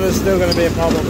is still going to be a problem.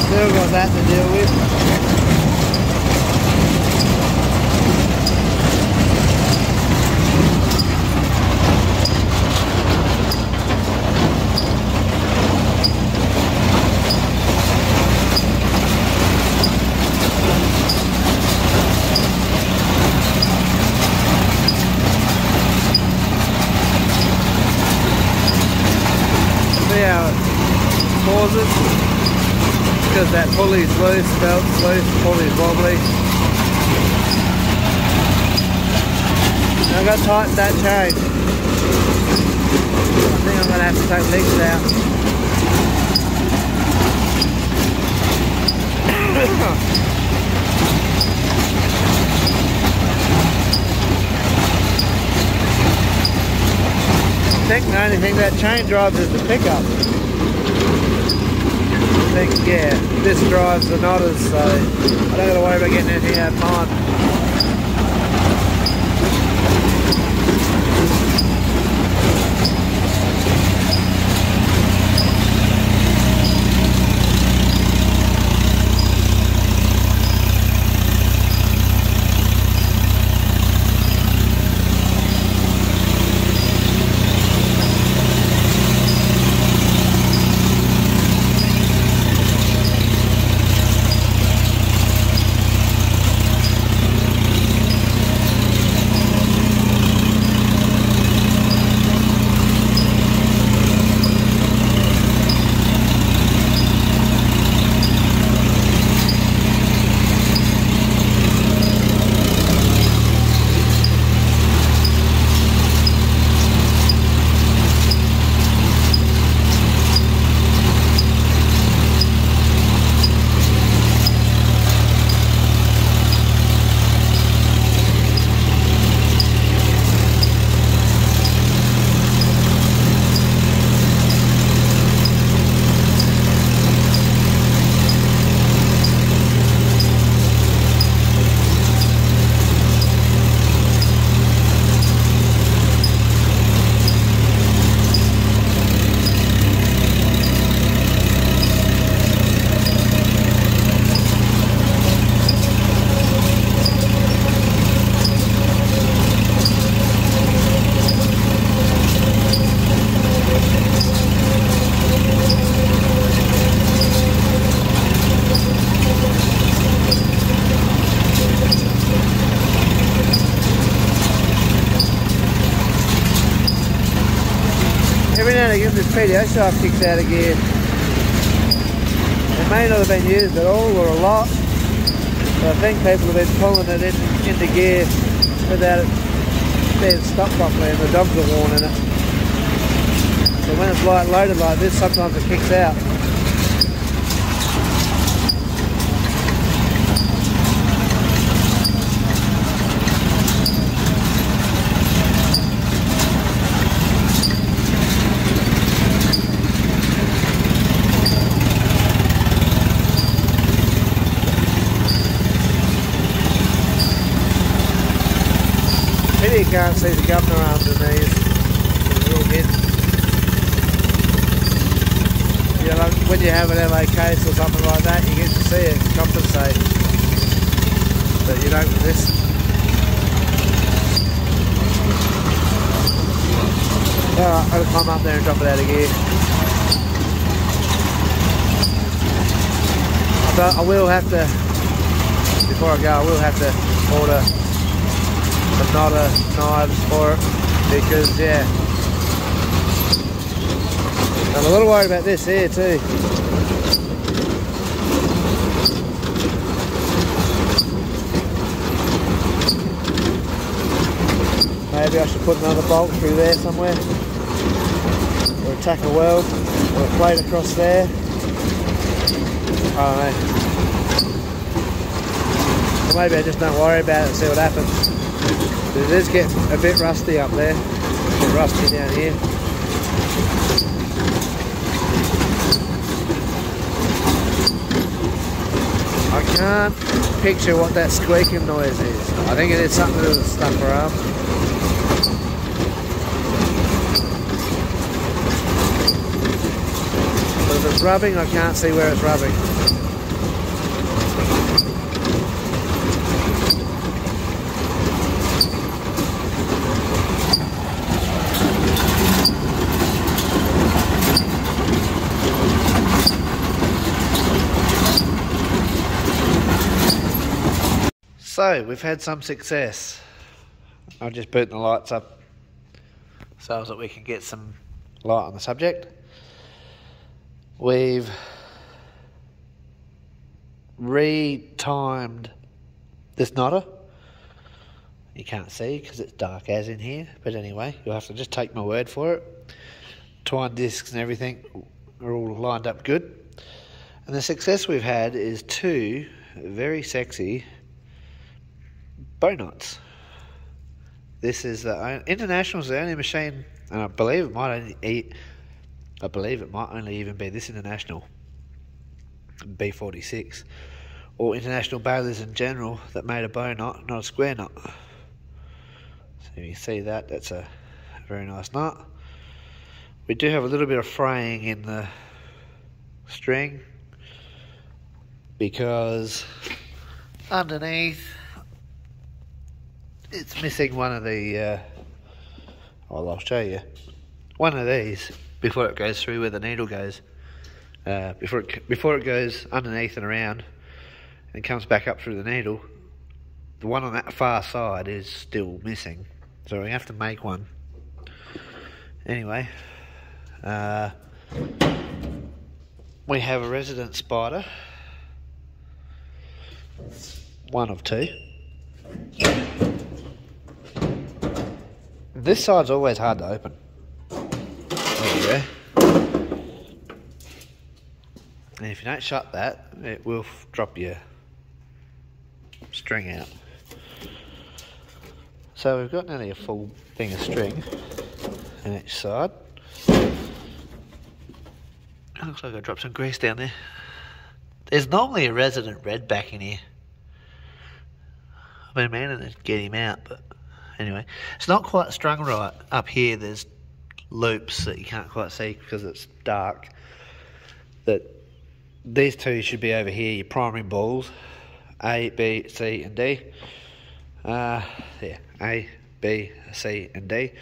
Still got that to deal with. See how it pauses? Because that pulley's loose, belt's loose, pulley's wobbly. I've got to tighten that chain. I think I'm going to have to take legs out. I think the only thing that chain drives is the pickup. I think, yeah, this drives the knotters, so I don't got to worry about getting anything out of mine. Every now and again this PDO shaft kicks out of gear. It may not have been used at all or a lot, but I think people have been pulling it into gear without it being stopped properly and the dogs are worn in it. So when it's light loaded like this, sometimes it kicks out. You can't see the governor underneath. It's real hidden. You know, when you have an LA case or something like that, you get to see it compensate. But you don't with this. Alright, I'll climb up there and drop it out of gear. But I will have to, before I go, I will have to order the knotter knives for it, because yeah, I'm a little worried about this here too. Maybe I should put another bolt through there somewhere, or a tack a weld, or a plate across there. I don't know. Or maybe I just don't worry about it and see what happens. It is getting a bit rusty up there, a bit rusty down here. I can't picture what that squeaking noise is. I think it is something to do with the stuffer arm. But if it's rubbing, I can't see where it's rubbing. So, we've had some success. I'll just boot the lights up so that we can get some light on the subject. We've re-timed this knotter. You can't see because it's dark as in here, but anyway, you'll have to just take my word for it. Twine discs and everything are all lined up good. And the success we've had is 2 very sexy bow knots. This is the International's the only machine, and I believe it might only even be this International, b46, or International bailers in general that made a bow knot, not a square knot. So you see that, that's a very nice knot. We do have a little bit of fraying in the string because underneath it's missing one of the, well, I'll show you, one of these before it goes through where the needle goes. Before it goes underneath and around and comes back up through the needle, the one on that far side is still missing. So we have to make one. Anyway, we have a resident spider, one of 2. This side's always hard to open. There you go. And if you don't shut that, it will drop your string out. So we've got nearly a full thing of string on each side. It looks like I dropped some grease down there. There's normally a resident red back in here. I've been meaning to get him out, but anyway, it's not quite strung right. Up here there's loops that you can't quite see because it's dark. That these 2 should be over here, your primary balls, A, B, C and D. Yeah, A, B, C and D.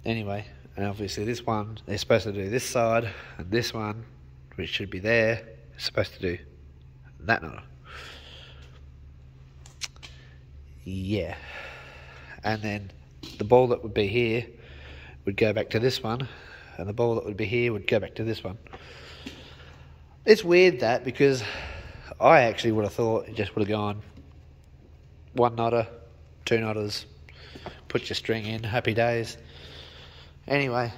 Anyway, and obviously this one is supposed to do this side, and this one, which should be there, is supposed to do that knot. Yeah. And then the ball that would be here would go back to this one, and the ball that would be here would go back to this one. It's weird that, because I actually would have thought it just would have gone 1 knotter, 2 knotters, put your string in, happy days. Anyway,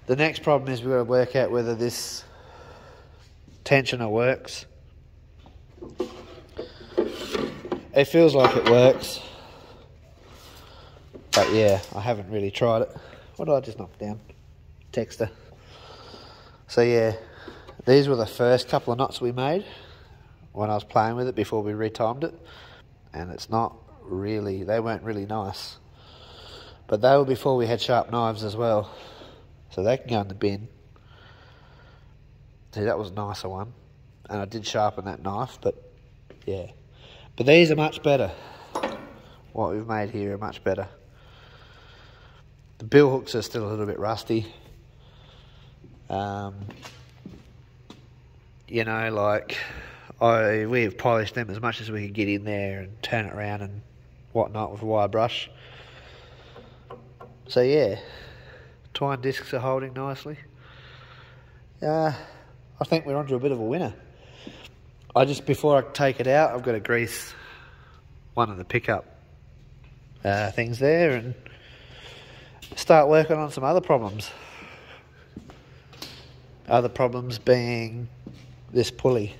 the next problem is we've got to work out whether this tensioner works. It feels like it works. But yeah, I haven't really tried it. What did I just knock down? Texter. So yeah, these were the first couple of knots we made when I was playing with it before we retimed it. And it's not really, they weren't really nice. But they were before we had sharp knives as well. So they can go in the bin. See, that was a nicer one. And I did sharpen that knife, but yeah. But these are much better. What we've made here are much better. The bill hooks are still a little bit rusty. You know, like, we've polished them as much as we could get in there and turn it around and whatnot with a wire brush. So yeah, twine discs are holding nicely. I think we're onto a bit of a winner. Before I take it out, I've got to grease one of the pickup things there and start working on some other problems. Other problems being this pulley,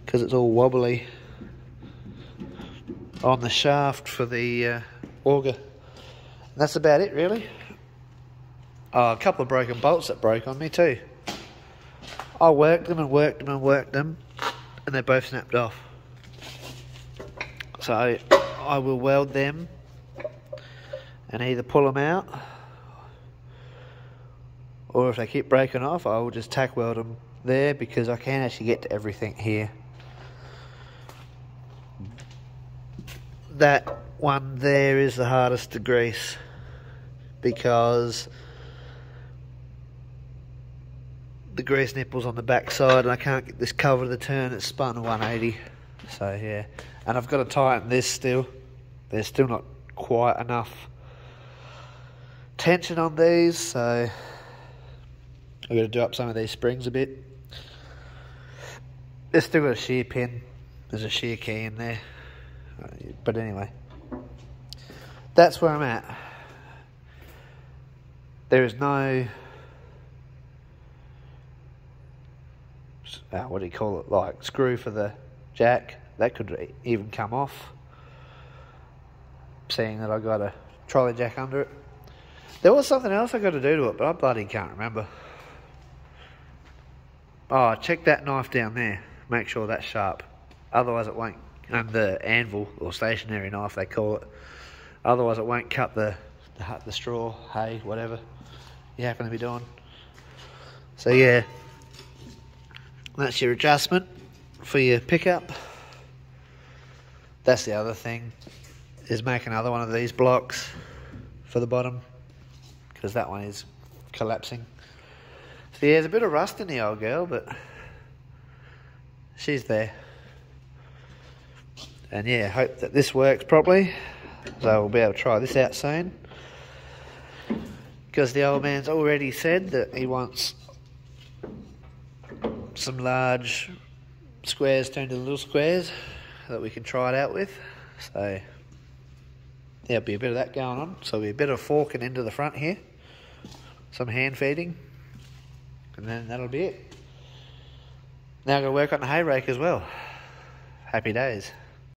because it's all wobbly. on the shaft for the auger. And that's about it, really. Oh, a couple of broken bolts that broke on me too. I worked them and worked them and worked them, and they both snapped off. So I will weld them and either pull them out, or if they keep breaking off, I will just tack weld them there, because I can actually get to everything here. That one there is the hardest to grease, because the grease nipple's on the back side and I can't get this cover to turn. It's spun 180. So yeah, and I've got to tighten this still. There's still not quite enough tension on these, so I've got to do up some of these springs a bit. There's still got a shear pin. There's a shear key in there. But anyway, that's where I'm at. There is no, what do you call it, like screw for the jack. That could even come off, seeing that I got a trolley jack under it. There was something else I got to do to it, but I bloody can't remember. Oh, check that knife down there. Make sure that's sharp. Otherwise it won't, and the anvil, or stationary knife they call it. Otherwise it won't cut the straw, hay, whatever you happen to be doing. So yeah, that's your adjustment for your pickup. That's the other thing, is make another one of these blocks for the bottom, because that one is collapsing. So yeah, there's a bit of rust in the old girl, but she's there. And yeah, hope that this works properly, so we'll be able to try this out soon, because the old man's already said that he wants some large squares turned into little squares that we can try it out with. So yeah, there'll be a bit of that going on. So there'll be a bit of forking into the front here, some hand feeding, and then that'll be it. Now I've got to work on the hay rake as well. Happy days.